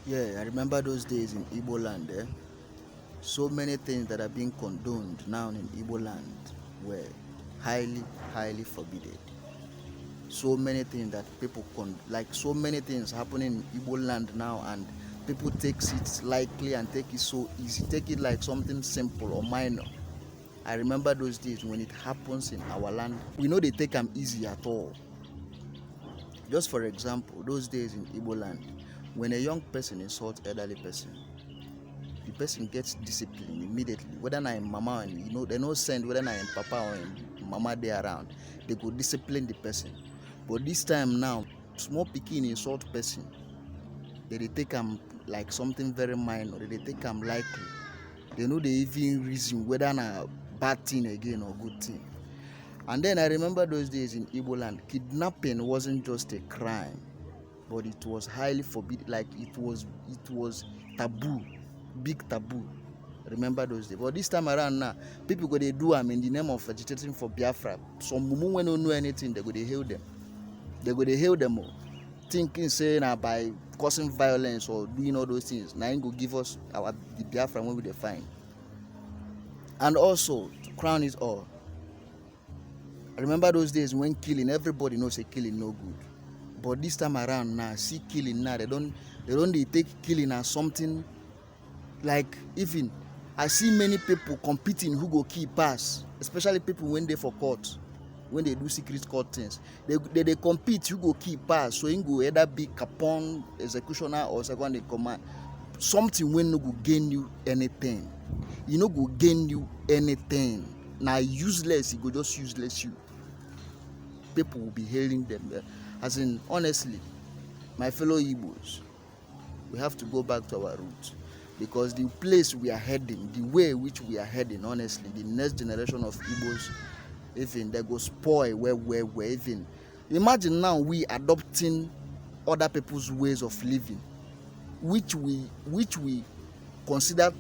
Yeah, I remember those days in Igbo land. So many things that are being condoned now in Igbo land were highly, highly forbidden. So many things that people like so many things happening in Igbo land now, and people takes it lightly and take it so easy, take it like something simple or minor. I remember those days when it happens in our land. We know they take them easy at all. Just for example, those days in Igbo land, when a young person insults elderly person, the person gets disciplined immediately. Whether na in mama and they no send whether na in papa or in mama they around, they go discipline the person. But this time now, small pikin insult person, they take them like something very minor. They take them likely. They know they even reason whether na bad thing again or good thing. And then I remember those days in Igbo land, kidnapping wasn't just a crime, but it was highly forbidden. Like it was taboo, big taboo. Remember those days. But this time around now, people go they do them in the name of agitating for Biafra. Some mumu when don't know anything, they go they hail them. They go they hail them all, thinking saying by causing violence or doing all those things, now go give us the Biafra when we define. And also to crown it all, I remember those days when killing, everybody knows a killing no good. But this time around now, see killing now, they don't take killing as something like, even I see many people competing who go kill pass, especially people when they for court, when they do secret court things. They compete who go kill pass, so you go either be capon, executioner or second in command. Something when no go gain you anything. You no go gain you anything. Now useless, you go just useless you. People will be hailing them. As in, honestly, my fellow Igbos, we have to go back to our roots, because the place we are heading, the way which we are heading, honestly, the next generation of Igbos, even they go spoil where even. Imagine now we adopting other people's ways of living, which we consider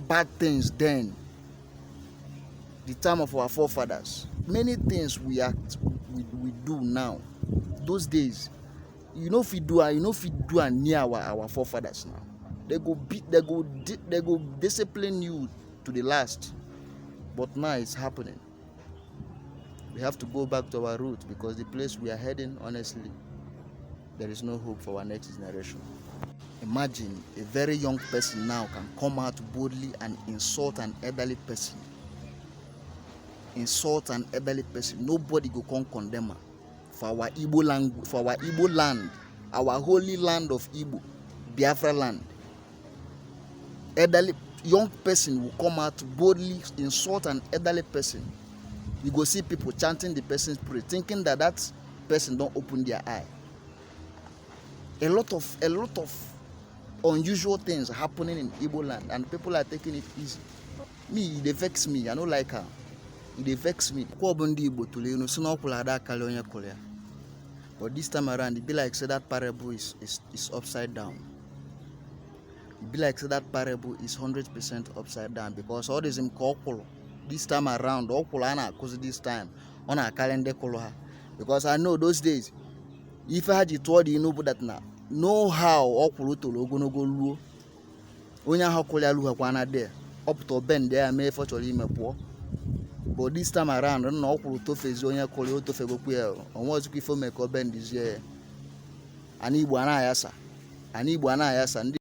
bad things then, the time of our forefathers. Many things we do now, those days, if we do near our forefathers now, they go discipline you to the last. But now it's happening. We have to go back to our roots, because the place we are heading, honestly, there is no hope for our next generation. Imagine a very young person now can come out boldly and insult an elderly person. Nobody go come condemn her. For our Igbo land, our holy land of Igbo, Biafra land. Young person will come out boldly insult an elderly person. You go see people chanting the person's prayer, thinking that person don't open their eye. A lot of unusual things happening in Igbo land, and people are taking it easy. Me, they vex me. I don't like her. They vex me. But this time around, it be like say that parable is upside down. It be like say that parable is 100% upside down, because all this this time around, because this time on our calendar color. Because I know those days, if I had told you know that now, know how okulu to logo luo. Onya hakolia luha kwana there. Up to bend there, may for poor. But this time around, no okulu to face onya kolio to fego queer. On what's before make or bend this year. Ani buana yasa.